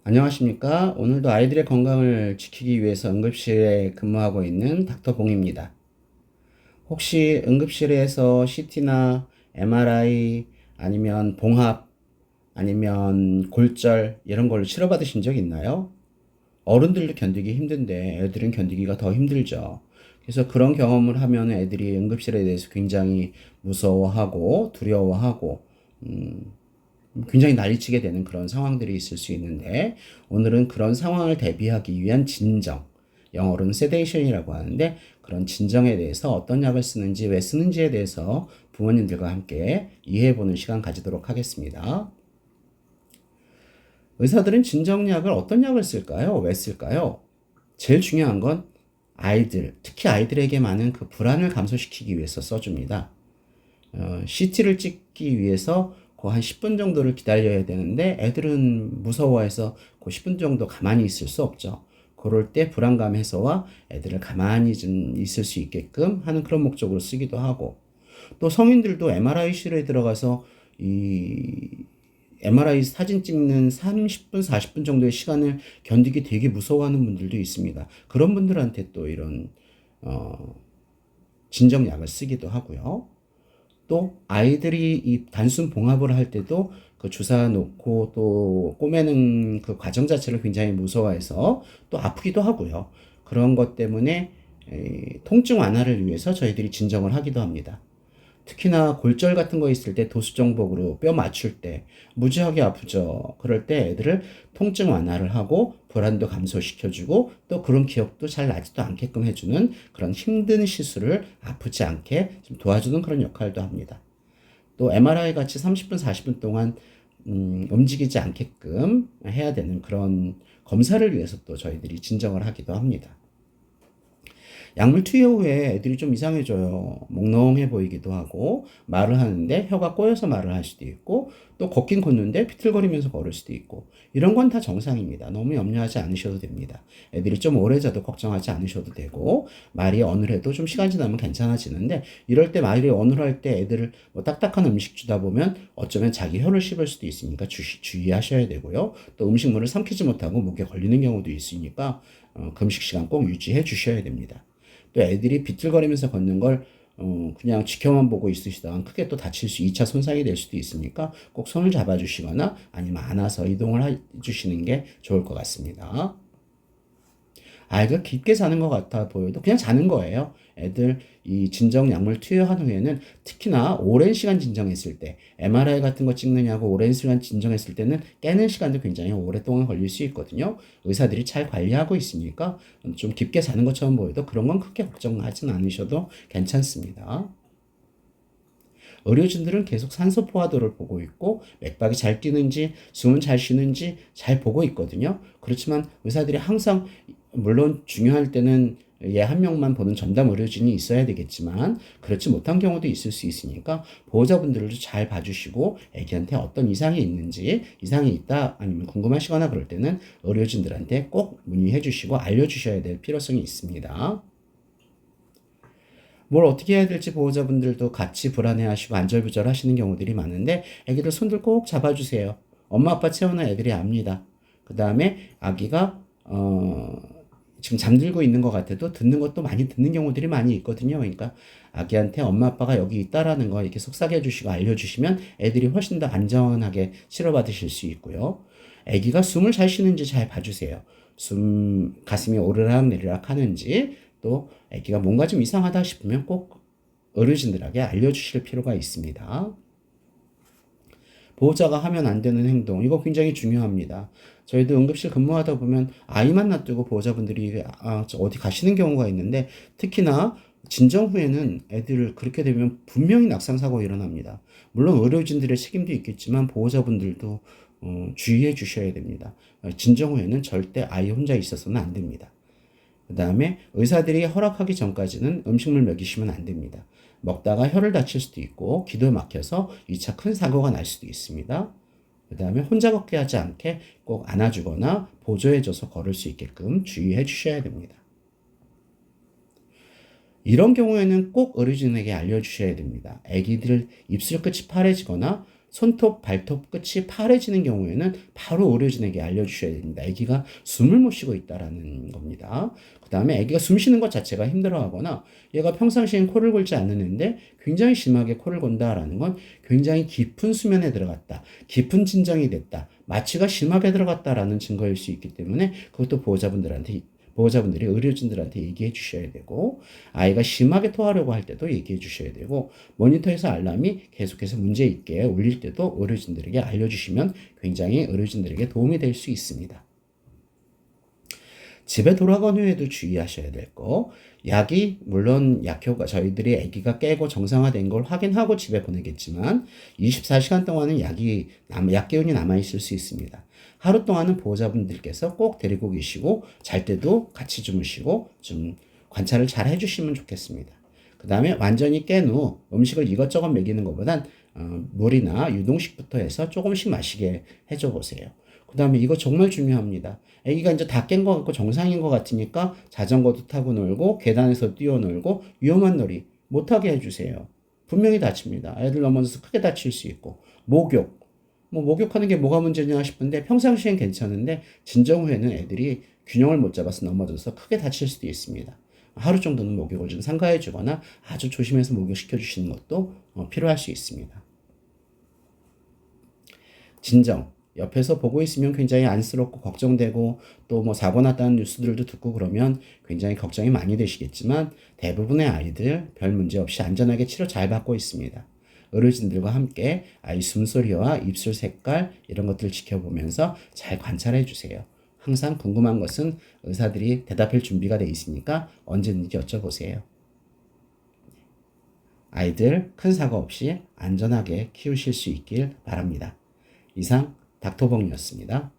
안녕하십니까? 오늘도 아이들의 건강을 지키기 위해서 응급실에 근무하고 있는 닥터봉입니다. 혹시 응급실에서 CT나 MRI 아니면 봉합 아니면 골절 이런 걸로 치료받으신 적 있나요? 어른들도 견디기 힘든데 애들은 견디기가 더 힘들죠. 그래서 그런 경험을 하면 애들이 응급실에 대해서 굉장히 무서워하고 두려워하고 굉장히 난리치게 되는 그런 상황들이 있을 수 있는데, 오늘은 그런 상황을 대비하기 위한 진정, 영어로는 세데이션이라고 하는데, 그런 진정에 대해서 어떤 약을 쓰는지 왜 쓰는지에 대해서 부모님들과 함께 이해해보는 시간 가지도록 하겠습니다. 의사들은 진정약을 어떤 약을 쓸까요? 왜 쓸까요? 제일 중요한 건 아이들, 특히 아이들에게 많은 그 불안을 감소시키기 위해서 써줍니다. CT를 찍기 위해서 그 한 10분 정도를 기다려야 되는데 애들은 무서워해서 그 10분 정도 가만히 있을 수 없죠. 그럴 때 불안감 해소와 애들을 가만히 좀 있을 수 있게끔 하는 그런 목적으로 쓰기도 하고, 또 성인들도 MRI실에 들어가서 이 MRI 사진 찍는 30분, 40분 정도의 시간을 견디기 되게 무서워하는 분들도 있습니다. 그런 분들한테 또 이런 진정약을 쓰기도 하고요. 또 아이들이 이 단순 봉합을 할 때도 그 주사 놓고 또 꼬매는 그 과정 자체를 굉장히 무서워해서 또 아프기도 하고요. 그런 것 때문에 통증 완화를 위해서 저희들이 진정을 하기도 합니다. 특히나 골절 같은 거 있을 때 도수정복으로 뼈 맞출 때 무지하게 아프죠. 그럴 때 애들을 통증 완화를 하고 불안도 감소시켜주고 또 그런 기억도 잘 나지도 않게끔 해주는 그런 힘든 시술을 아프지 않게 좀 도와주는 그런 역할도 합니다. 또 MRI 같이 30분, 40분 동안 움직이지 않게끔 해야 되는 그런 검사를 위해서 또 저희들이 진정을 하기도 합니다. 약물 투여 후에 애들이 좀 이상해져요. 몽롱해 보이기도 하고, 말을 하는데 혀가 꼬여서 말을 할 수도 있고, 또 걷긴 걷는데 비틀거리면서 걸을 수도 있고, 이런 건 다 정상입니다. 너무 염려하지 않으셔도 됩니다. 애들이 좀 오래 자도 걱정하지 않으셔도 되고, 말이 어눌해도 좀 시간 지나면 괜찮아지는데, 이럴 때 말이 어눌할 때 애들을 뭐 딱딱한 음식 주다 보면 어쩌면 자기 혀를 씹을 수도 있으니까 주의하셔야 되고요. 또 음식물을 삼키지 못하고 목에 걸리는 경우도 있으니까 금식 시간 꼭 유지해 주셔야 됩니다. 또 애들이 비틀거리면서 걷는 걸 그냥 지켜만 보고 있으시다가 크게 또 다칠 수 2차 손상이 될 수도 있으니까 꼭 손을 잡아주시거나 아니면 안아서 이동을 해주시는 게 좋을 것 같습니다. 아이가 깊게 자는 것 같아 보여도 그냥 자는 거예요. 애들 이 진정 약물 투여한 후에는 특히나 오랜 시간 진정했을 때 MRI 같은 거 찍느냐고 오랜 시간 진정했을 때는 깨는 시간도 굉장히 오랫동안 걸릴 수 있거든요. 의사들이 잘 관리하고 있으니까 좀 깊게 자는 것처럼 보여도 그런 건 크게 걱정하진 않으셔도 괜찮습니다. 의료진들은 계속 산소 포화도를 보고 있고 맥박이 잘 뛰는지 숨은 잘 쉬는지 잘 보고 있거든요. 그렇지만 의사들이 항상 물론 중요할 때는 얘 한 명만 보는 전담 의료진이 있어야 되겠지만 그렇지 못한 경우도 있을 수 있으니까 보호자분들도 잘 봐주시고 애기한테 어떤 이상이 있는지 이상이 있다 아니면 궁금하시거나 그럴 때는 의료진들한테 꼭 문의해 주시고 알려주셔야 될 필요성이 있습니다. 뭘 어떻게 해야 될지 보호자분들도 같이 불안해하시고 안절부절 하시는 경우들이 많은데 애기들 손들 꼭 잡아주세요. 엄마 아빠 체온은 애들이 압니다. 그 다음에 아기가 지금 잠들고 있는 것 같아도 듣는 것도 많이 듣는 경우들이 많이 있거든요. 그러니까 아기한테 엄마 아빠가 여기 있다라는 거 이렇게 속삭여 주시고 알려주시면 애들이 훨씬 더 안전하게 치료받으실 수 있고요. 아기가 숨을 잘 쉬는지 잘 봐주세요. 가슴이 오르락 내리락 하는지 또 아기가 뭔가 좀 이상하다 싶으면 꼭 어르신들에게 알려주실 필요가 있습니다. 보호자가 하면 안 되는 행동, 이거 굉장히 중요합니다. 저희도 응급실 근무하다 보면 아이만 놔두고 보호자분들이 어디 가시는 경우가 있는데 특히나 진정 후에는 애들 그렇게 되면 분명히 낙상사고 일어납니다. 물론 의료진들의 책임도 있겠지만 보호자분들도 주의해 주셔야 됩니다. 진정 후에는 절대 아이 혼자 있어서는 안 됩니다. 그 다음에 의사들이 허락하기 전까지는 음식물 먹이시면 안 됩니다. 먹다가 혀를 다칠 수도 있고 기도에 막혀서 2차 큰 사고가 날 수도 있습니다. 그 다음에 혼자 걷게 하지 않게 꼭 안아주거나 보조해줘서 걸을 수 있게끔 주의해 주셔야 됩니다. 이런 경우에는 꼭 의료진에게 알려주셔야 됩니다. 아기들 입술 끝이 파래지거나 손톱, 발톱 끝이 파래지는 경우에는 바로 의료진에게 알려주셔야 됩니다. 아기가 숨을 못 쉬고 있다라는 겁니다. 그 다음에 아기가 숨 쉬는 것 자체가 힘들어하거나 얘가 평상시엔 코를 골지 않는 애인데 굉장히 심하게 코를 곤다라는 건 굉장히 깊은 수면에 들어갔다. 깊은 진정이 됐다. 마취가 심하게 들어갔다라는 증거일 수 있기 때문에 그것도 보호자분들이 의료진들한테 얘기해 주셔야 되고, 아이가 심하게 토하려고 할 때도 얘기해 주셔야 되고, 모니터에서 알람이 계속해서 문제 있게 울릴 때도 의료진들에게 알려주시면 굉장히 의료진들에게 도움이 될 수 있습니다. 집에 돌아간 후에도 주의하셔야 될 거, 약이 물론 약효가 저희들이 아기가 깨고 정상화된 걸 확인하고 집에 보내겠지만 24시간 동안은 약 기운이 남아 있을 수 있습니다. 하루 동안은 보호자분들께서 꼭 데리고 계시고 잘 때도 같이 주무시고 좀 관찰을 잘 해주시면 좋겠습니다. 그 다음에 완전히 깬 후 음식을 이것저것 먹이는 것보단 물이나 유동식부터 해서 조금씩 마시게 해줘 보세요. 그 다음에 이거 정말 중요합니다. 아기가 이제 다 깬 것 같고 정상인 것 같으니까 자전거도 타고 놀고 계단에서 뛰어놀고 위험한 놀이 못하게 해주세요. 분명히 다칩니다. 애들 넘어져서 크게 다칠 수 있고. 목욕하는 게 뭐가 문제냐 싶은데 평상시엔 괜찮은데 진정 후에는 애들이 균형을 못 잡아서 넘어져서 크게 다칠 수도 있습니다. 하루 정도는 목욕을 좀 삼가해 주거나 아주 조심해서 목욕시켜 주시는 것도 필요할 수 있습니다. 진정. 옆에서 보고 있으면 굉장히 안쓰럽고 걱정되고 또 뭐 사고 났다는 뉴스들도 듣고 그러면 굉장히 걱정이 많이 되시겠지만 대부분의 아이들 별 문제 없이 안전하게 치료 잘 받고 있습니다. 의료진들과 함께 아이 숨소리와 입술 색깔 이런 것들을 지켜보면서 잘 관찰해 주세요. 항상 궁금한 것은 의사들이 대답할 준비가 돼 있으니까 언제든지 여쭤보세요. 아이들 큰 사고 없이 안전하게 키우실 수 있길 바랍니다. 이상 닥터봉이었습니다.